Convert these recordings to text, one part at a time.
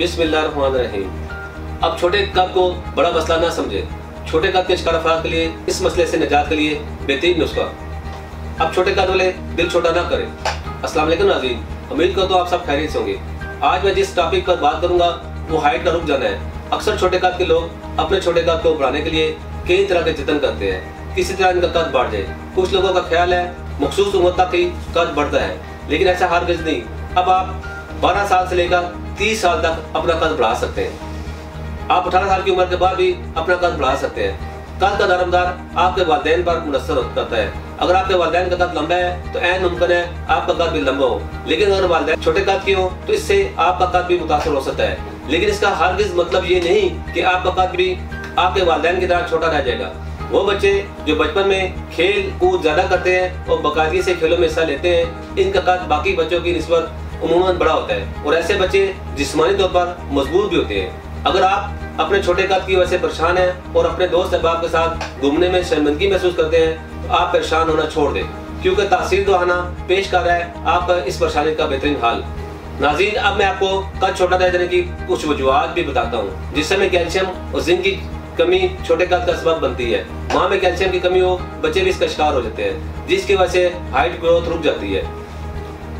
बिस्मिल्लाहिर्रहमानिर्रहीम। अब छोटे कद को बड़ा मसला ना समझे। छोटे कद के शिकार अफराद के लिए इस मसले से निजात के लिए बेहतरीन नुस्खा। अब छोटे कद वाले दिल छोटा ना करें। अस्सलाम वालेकुम नाज़रीन, उम्मीद करता हूँ आप सब खैरियत से होंगे। आज मैं जिस टॉपिक पर बात करूंगा वो हाइट का रुक जाना है। अक्सर छोटे कद के लोग अपने छोटे कद को बढ़ाने के लिए कई तरह के जतन करते हैं, किसी तरह इनका कद बढ़ जाए। कुछ लोगों का ख्याल है मखसूस उम्र तक ही कद बढ़ता है, लेकिन ऐसा हरगिज़ नहीं। अब आप 12 साल से लेकर 30 साल तक अपना कद बढ़ा सकते हैं। आप 18 साल की उम्र के बाद भी अपना कद बढ़ा सकते हैं। कद का दारोमदार आपके वालिदैन पर मुनस्सर करता है। अगर आपके वालिदैन का कद लंबा है तो ऐन मुमकिन है आपका कद भी लंबा हो, लेकिन अगर वालिदैन छोटे कद के हो तो इससे आपका कद भी मुतासर हो सकता है। लेकिन इसका हरगिज़ मतलब ये नहीं कि आपका कद भी आपके वालिदैन की तरह छोटा रह जाएगा। वो बच्चे जो बचपन में खेल कूद ज्यादा करते हैं और बाकायदगी से खेलों में हिस्सा लेते हैं, इनका कद बाकी बच्चों की निस्बत उमूमन बड़ा होता है और ऐसे बच्चे जिस्मानी तौर पर मजबूत भी होते हैं। अगर आप अपने छोटे कद की वजह से परेशान हैं और अपने दोस्त अहबाब के साथ घूमने में शर्मिंदगी महसूस करते हैं तो आप परेशान होना छोड़ दें, क्योंकि तासीर दवाखाना पेश कर रहा है आपका इस परेशानी का बेहतरीन हल। नाज़रीन, अब मैं आपको कद छोटा रह जाने की कुछ वजूहात भी बताता हूँ जिससे कैल्शियम और जिंक की कमी छोटे कद का सबब बनती है। माँ में कैल्शियम की कमी हो बच्चे भी इसका शिकार हो जाते हैं, जिसकी वजह से हाइट ग्रोथ रुक जाती है।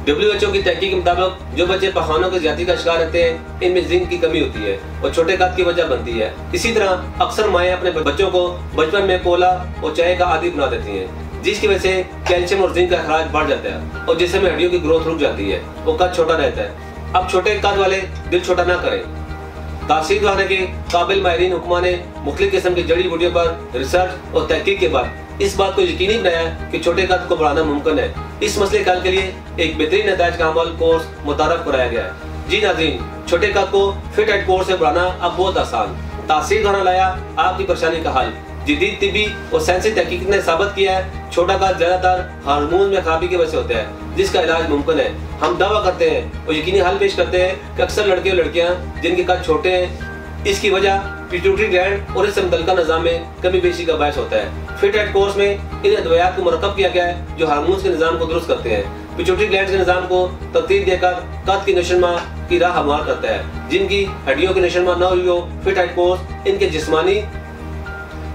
WHO की तहकीक के मुताबिक जो बच्चे पखानों की ज्यादती का शिकार रहते हैं इनमें जिंक की कमी होती है और छोटे कद की वजह बनती है। इसी तरह अक्सर माएँ अपने बच्चों को बचपन में कोला और चाय का आदी बना देती हैं, जिसकी वजह से कैल्शियम और जिंक का अखराज बढ़ जाता है और जिससे हड्डियों की ग्रोथ रुक जाती है, वो कद छोटा रहता है। अब छोटे कद वाले दिल छोटा ना करें। तासीर दवाखाने के काबिल माहिरीन हुक्मा ने मुख्तलिफ किस्म की जड़ी बूटियों पर रिसर्च और तहकीक के बाद इस बात को यकीनी बनाया कि छोटे कद को बढ़ाना मुमकिन है। इस मसले के हल के लिए एक बेहतरीन नताइज का अमल कोर्स मुतारफ कराया गया है। जी नाज़रीन, छोटे कद को फिट एंड कोर्स से बढ़ाना अब बहुत आसान। तासीर दवाखाना लाया आपकी परेशानी का हल। जदीद तिब्बी और साइंसी तहकीक ने साबित किया है छोटा कद ज्यादातर हार्मोन में खराबी की वजह से होता है, जिसका इलाज मुमकिन है। हम दावा करते हैं और यकीनी हल पेश करते हैं कि अक्सर लड़के और लड़कियां जिनके कद छोटे हैं, इसकी वजह पिट्यूटरी ग्लैंड और इससे मुतल्लिका निज़ाम में कमी बेशी का बायस होता है। फिट एंड कोर्स में इन अदवियात को मरकब किया गया है जो हार्मोन्स के निज़ाम को दुरुस्त करते हैं, पिट्यूटरी ग्लैंड के निज़ाम को तरतीब देकर कद की नशोनुमा की राह हमवार करता है। जिनकी हड्डियों की नशोनुमा न हुई हो, फिट एंड कोर्स इनके जिस्मानी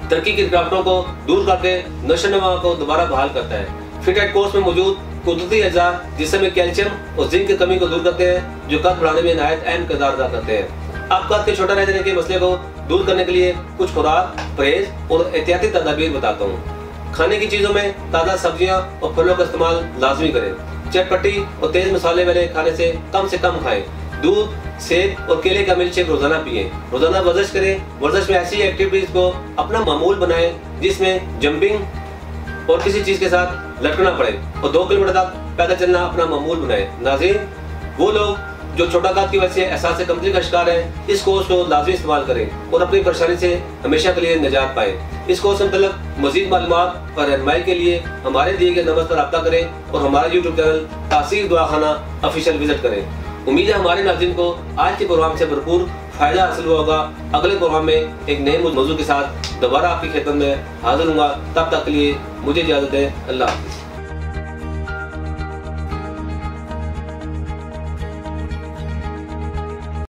तरक्की की रुकावटों को दूर करके नशोनुमा को दोबारा बहाल करता है। फिट एंड कोर्स में मौजूद कुदरती अज़ा जिसमें कैल्शियम और जिंक की कमी को दूर करते हैं, जो कद बढ़ाने में निहायत अहम किरदार अदा करते हैं। आप कद के छोटा रह जाने के मसले को दूर करने के लिए कुछ खुराक, परहेज और एहतियाती तदाबीर बताता हूँ। खाने की चीजों में ताज़ा सब्जियां और फलों का इस्तेमाल लाजमी करें। चटपटी और तेज मसाले वाले खाने से कम खाएं। दूध, सेब और केले का मिल्कशेक रोजाना पिएं। रोजाना वर्जिश करें। वर्जिश में ऐसी एक्टिविटीज को अपना मामूल बनाएं जिसमें जंपिंग और किसी चीज के साथ लटकना पड़े और 2 किलोमीटर तक पैदल चलना अपना मामूल बनाएं। नाज़रीन, वो लोग जो छोटा कद की वजह से एहसास कमजोरी का शिकार है, इस कोर्स को लाजमी इस्तेमाल करें और अपनी परेशानी से हमेशा के लिए निजात पाएं। इस कोर्स से मतलब मजीद मालूमात और रहनुमाई के लिए हमारे दिए गए नंबर पर रब्ता करें और हमारा यूट्यूब चैनल तासीर दवाखाना ऑफिशियल विजिट करें। उम्मीद है हमारे नाज़रीन को आज के प्रोग्राम से भरपूर फायदा हासिल हुआ होगा। अगले प्रोग्राम में एक नए मौजूद के साथ दोबारा आपकी खिदमत में हाजिर होऊंगा। तब तक के लिए मुझे इजाजत है। अल्लाह हाफ़िज़।